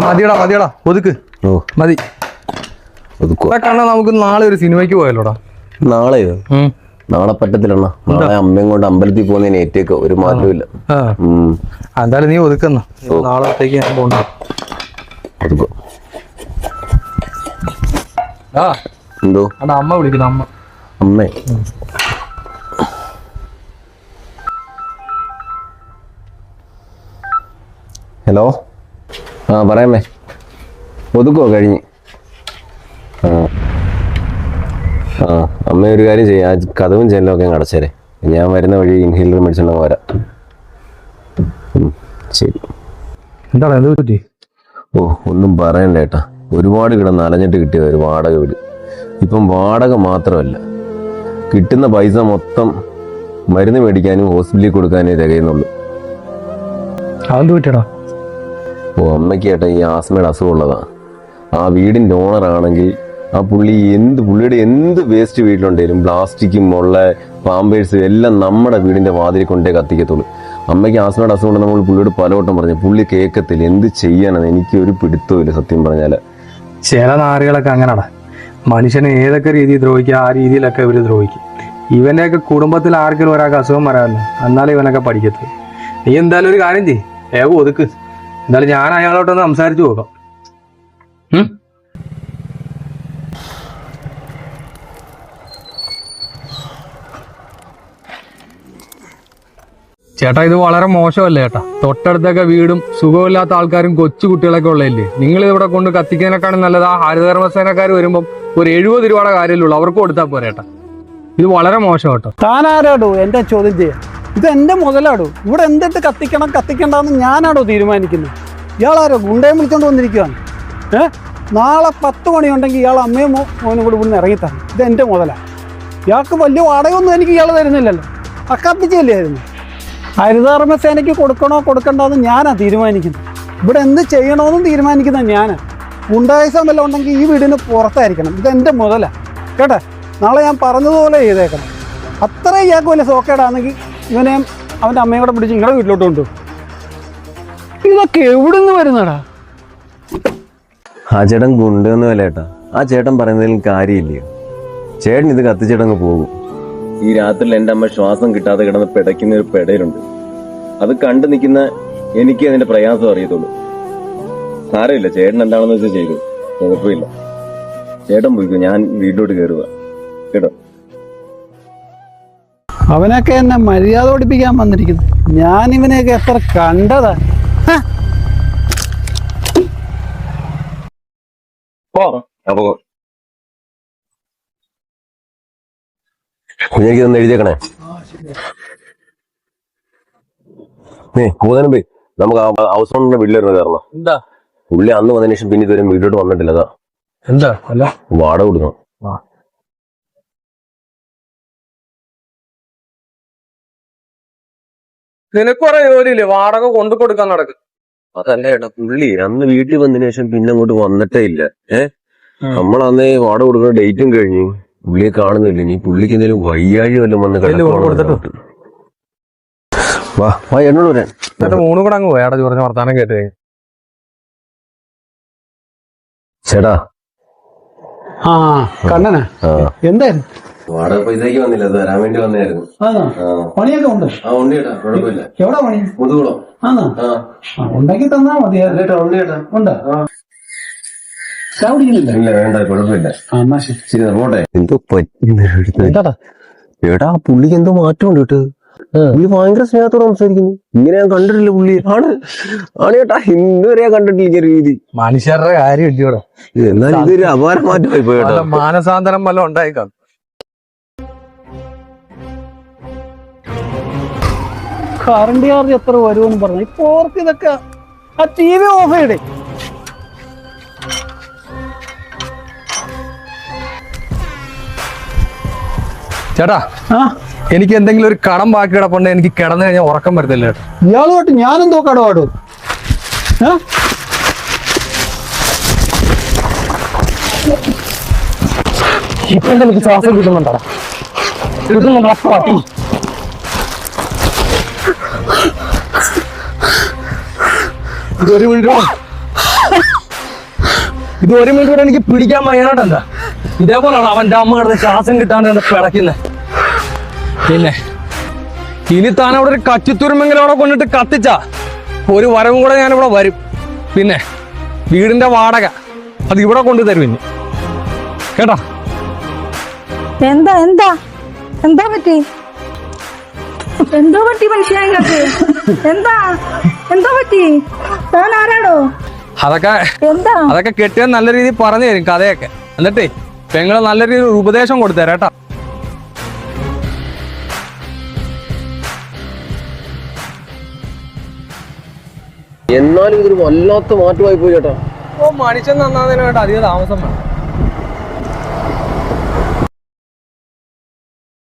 മതിയടാ ഒതുക്ക്. മതി കാണാൻ. നമുക്ക് നാളെ ഒരു സിനിമയ്ക്ക് പോയല്ലോടാ. നാളെയോ? നാളെ പറ്റത്തില്ലണ്ണ. നാളെ അമ്മയും കൊണ്ട് അമ്പലത്തിൽ പോകുന്നതിന് ഏറ്റേക്ക് ഒരു മാറ്റമില്ല. എന്തായാലും നീ ഒതുക്കുന്ന. നാളത്തേക്ക് ഞാൻ പോകണ്ട. എന്തോ അമ്മ വിളിക്കുന്നു. അമ്മേ ഹലോ. പറയാമേ. ഒതുക്കോ കഴിഞ്ഞ്? അമ്മ ഒരു കാര്യം ചെയ്യാം, കഥവും ചെല്ലൊക്കെ അടച്ചേരെ. ഞാൻ വരുന്ന വഴി ഇൻഹേലർ മേടിച്ചോണ്ട് വരാം. ശരി. എന്താണ് എന്ത് പറ്റി? ഒന്നും പറയണ്ട ഏട്ടാ. ഒരുപാട് കിടന്ന് അലഞ്ഞിട്ട് കിട്ടിയ ഒരു വാടക വീട്. ഇപ്പം വാടക മാത്രമല്ല, കിട്ടുന്ന പൈസ മൊത്തം മരുന്ന് മേടിക്കാനും ഹോസ്പിറ്റലിൽ കൊടുക്കാനേ തികയുന്നുള്ളൂ. അതെന്ത് പറ്റിയടാ? അമ്മയ്ക്ക് ഏട്ടാ ഈ ആസ്മയുടെ അസുഖമുള്ളതാ. ആ വീടിൻ്റെ ഓണറാണെങ്കിൽ ആ പുള്ളിയുടെ എന്ത് വേസ്റ്റ് വീട്ടിലുണ്ടെങ്കിലും പ്ലാസ്റ്റിക്കും മുള്ള പാമ്പേഴ്സും എല്ലാം നമ്മുടെ വീടിന്റെ വാതിൽ കൊണ്ടേ കത്തിക്കത്തുള്ളൂ. അമ്മയ്ക്ക് ആസ്മയുടെ അസുഖം നമ്മൾ പുള്ളിയോട് പലവട്ടം പറഞ്ഞു, പുള്ളി കേൾക്കത്തില്ല. എന്ത് ചെയ്യാനാണ്? എനിക്ക് ഒരു പിടുത്തമില്ല സത്യം പറഞ്ഞാല്. ചില നാറുകളൊക്കെ അങ്ങനെയാണ്. മനുഷ്യനെ ഏതൊക്കെ രീതിയിൽ ദ്രോഹിക്കുക ആ രീതിയിലൊക്കെ ഇവര് ദ്രോഹിക്കും. ഇവന്റെയൊക്കെ കുടുംബത്തിൽ ആർക്കെങ്കിലും ഒരാൾക്ക് അസുഖം വരാമല്ലോ, എന്നാലും ഇവനൊക്കെ പഠിക്കത്തില്ല. നീ എന്തായാലും ഒരു കാര്യം ചെയ്യ്, വേഗം ഒതുക്ക്. എന്തായാലും ഞാൻ അയാളോട്ടൊന്ന് സംസാരിച്ചു നോക്കാം. ചേട്ടാ, ഇത് വളരെ മോശമല്ലേ ചേട്ടാ? തൊട്ടടുത്തൊക്കെ വീടും സുഖമില്ലാത്ത ആൾക്കാരും കൊച്ചു കുട്ടികളൊക്കെ ഉള്ളതല്ലേ. നിങ്ങൾ ഇവിടെ കൊണ്ട് കത്തിക്കാനേക്കാളും നല്ലത് ആ ഹരിതകർമ്മസേനക്കാർ വരുമ്പം ഒരു 70 രൂപയുടെ കാര്യമല്ലോ, അവർക്ക് കൊടുത്താൽ പോരെ ചേട്ടാ. ഇത് വളരെ മോശം കേട്ടോ. താനാരാടോ എന്റെ ചോദ്യം ചെയ്യാൻ? ഇത് എന്റെ മുതലാടോ. ഇവിടെ എന്തിട്ട് കത്തിക്കണ്ടെന്ന് ഞാനാടോ തീരുമാനിക്കുന്നത്? ഇയാളാരോ ഗുണ്ടയെ വിളിച്ചോണ്ട് വന്നിരിക്കുകയാണ്. നാളെ 10 മണിയുണ്ടെങ്കിൽ ഇയാൾ അമ്മയും മോനും കൂടി ഇവിടുന്ന് ഇറങ്ങിത്തരണം. ഇത് എന്റെ മുതലാണ്. ഇയാൾക്ക് വലിയ വാടകയൊന്നും എനിക്ക് ഇയാൾ തരുന്നില്ലല്ലോ. അക്കത്തിച്ചല്ലേ ആയിരുന്നു. ഹരിതകർമ്മസേനയ്ക്ക് കൊടുക്കണ്ടോന്ന് ഞാനാ തീരുമാനിക്കുന്നത്. ഇവിടെ എന്ത് ചെയ്യണമെന്നും തീരുമാനിക്കുന്നത് ഞാനാ. ഗുണ്ടായുസം വല്ലതും ഉണ്ടെങ്കിൽ ഈ വീടിന് പുറത്തായിരിക്കണം. ഇതെന്റെ മുതലാ കേട്ടെ. നാളെ ഞാൻ പറഞ്ഞതുപോലെ ചെയ്തേക്കണം. അത്ര ഇയാൾക്ക് വലിയ സോക്കേടാണെങ്കിൽ ഇവനെയും അവൻ്റെ അമ്മയും കൂടെ പിടിച്ച് നിങ്ങളുടെ വീട്ടിലോട്ട് കൊണ്ടുപോകും. ഇതൊക്കെ എവിടുന്ന് വരുന്നടാ? ആ ചേട്ടൻ ഗുണ്ടെന്ന് വല്ലേട്ടാ. ആ ചേട്ടൻ പറയുന്നതിലും കാര്യമില്ലയോ? ചേട്ടൻ ഇത് കത്തിച്ചേട്ടങ്ങ് പോകും. ഈ രാത്രിയിൽ എൻ്റെ അമ്മ ശ്വാസം കിട്ടാതെ കിടന്ന് പിടയ്ക്കുന്ന ഒരു പെടയിലുണ്ട്. അത് കണ്ടു നിൽക്കുന്ന എനിക്ക് അതിന്റെ പ്രയാസം അറിയത്തുള്ളൂ. സാരമില്ല, ചേട്ടൻ എന്താണെന്ന് വെച്ചാൽ ചെയ്തു, കുഴപ്പമില്ല. ചേട്ടൻ പോയിക്കോ, ഞാൻ വീട്ടിലോട്ട് കയറുക കേട്ടോ. അവനൊക്കെ എന്നെ മര്യാദ പഠിപ്പിക്കാൻ വന്നിരിക്കുന്നു. ഞാൻ ഇവനെയൊക്കെ എത്ര കണ്ടതാ. കുഞ്ഞിതൊന്ന് എഴുതിയേക്കണേ. കൂതനും പോയി നമുക്ക് ഹൗസ് ഓണറിന്റെ വീട്ടിലിരുന്ന് കയറണം. എന്താ പുള്ളി അന്ന് വന്നതിന് ശേഷം പിന്നെ ഇതുവരെ വീട്ടിലോട്ട് വന്നിട്ടില്ല. അതാ എന്താ അല്ല വാടക കൊടുക്കണം. നിനക്ക് കുറെ ജോലിയില്ലേ, വാടക കൊണ്ടു കൊടുക്കാൻ നടക്കും. അതല്ല ഏട്ടാ, പുള്ളി അന്ന് വീട്ടിൽ വന്നതിന് ശേഷം പിന്നെ അങ്ങോട്ട് വന്നിട്ടേ ഇല്ല. നമ്മളന്നേ വാടക കൊടുക്കുന്ന ഡേറ്റും കഴിഞ്ഞു. പുള്ളിയെ കാണുന്നില്ല. ഇനി പുള്ളിക്ക് എന്തെങ്കിലും വയ്യാഴി വല്ലതും വന്ന് വാ എന്നോട് വരാൻ. മൂന്നും കൂടെ അങ്ങ് പോയാടാ ചോറിന് വർത്താനം കേട്ടേ. ചേട്ടാ കണ്ണനാ എന്തായിരുന്നു? വാടക പൈസക്ക് വന്നില്ല, തരാൻ വേണ്ടി വന്നായിരുന്നു. പണിയൊക്കെ ഉണ്ട്? ഉണ്ട് ചേട്ടാ, കുഴപ്പമില്ല. എവിടെ പണി? മുതുകുളം. ഉണ്ടാക്കി തന്നാ മതി. ഉണ്ട്. ഇല്ല വേണ്ട, കുഴപ്പമില്ല. ശരി പോട്ടെ. എന്തോ പറ്റുന്ന ചേട്ടാ, പുള്ളിക്ക് എന്തോ മാറ്റമുണ്ട് കേട്ടോ. പുള്ളി ഭയങ്കര സ്നേഹത്തോടെ സംസാരിക്കുന്നു. ഇങ്ങനെ ഞാൻ കണ്ടിട്ടില്ല. പുള്ളി ആണ് ചേട്ടാ, ഇന്നുവരെ ഞാൻ കണ്ടിട്ടില്ല രീതി. മനുഷ്യരുടെ കാര്യം ഇല്ലയോടെ. എന്നാലും ഇതൊരു അപാര മാറ്റമായി പോയിട്ടോ. മാനസാന്തരം വല്ല ഉണ്ടായിക്കാം. കറണ്ട് ചാർജ് എത്ര വരുമെന്ന് പറഞ്ഞു. ഇപ്പൊ ഓർക്ക് ഇതൊക്കെ ആ TV ഓഫ് ചെയ്തേ. ചേട്ടാ, എനിക്ക് എന്തെങ്കിലും ഒരു കടം ബാക്കി കിടപ്പുണ്ട്. എനിക്ക് കിടന്നു കഴിഞ്ഞാൽ ഉറക്കം വരുന്നില്ല ചേട്ടാ. ഇയാളുമായിട്ട് ഞാനെന്തോ കടപാടും. ഇപ്പൊ എനിക്ക് ശ്വാസം കിട്ടുന്നുണ്ടോ? ഒരു മിനിറ്റ് ഇത് 1 മിനിറ്റ് കൂടെ എനിക്ക് പിടിക്കാൻ വയ്യാണ്ടല്ല. ഇതേപോലെയാണ് അവന്റെ അമ്മ കിടന്ന് ശ്വാസം കിട്ടാണ്ട് പിടയ്ക്കുന്നത്. പിന്നെ ഇനി താൻ അവിടെ ഒരു കച്ചിത്തുരുമെങ്കിലും അവിടെ കൊണ്ടിട്ട് കത്തിച്ച ഒരു വരവും കൂടെ ഞാനിവിടെ വരും. പിന്നെ വീടിന്റെ വാടക അത് ഇവിടെ കൊണ്ടു തരും ഇനി, കേട്ടോ? എന്താ എന്താ എന്താ പറ്റി? എന്തോ പറ്റി മനുഷ്യ? എന്താ എന്താ പറ്റി? താൻ ആരാടോ? എന്താ അതൊക്കെ കെട്ടിയാൽ നല്ല രീതിയിൽ പറഞ്ഞു തരും കഥയൊക്കെ. എന്നിട്ടേ പെങ്ങളെ നല്ല രീതിയിൽ ഉപദേശം കൊടുത്തേരാ കേട്ടോ. എന്നാലും ഇതൊരു വല്ലാത്ത മാറ്റമായി പോയി ചേട്ടാ. മനുഷ്യൻ നന്നാന്നതിന് വേണ്ട അധികം താമസം വേണം.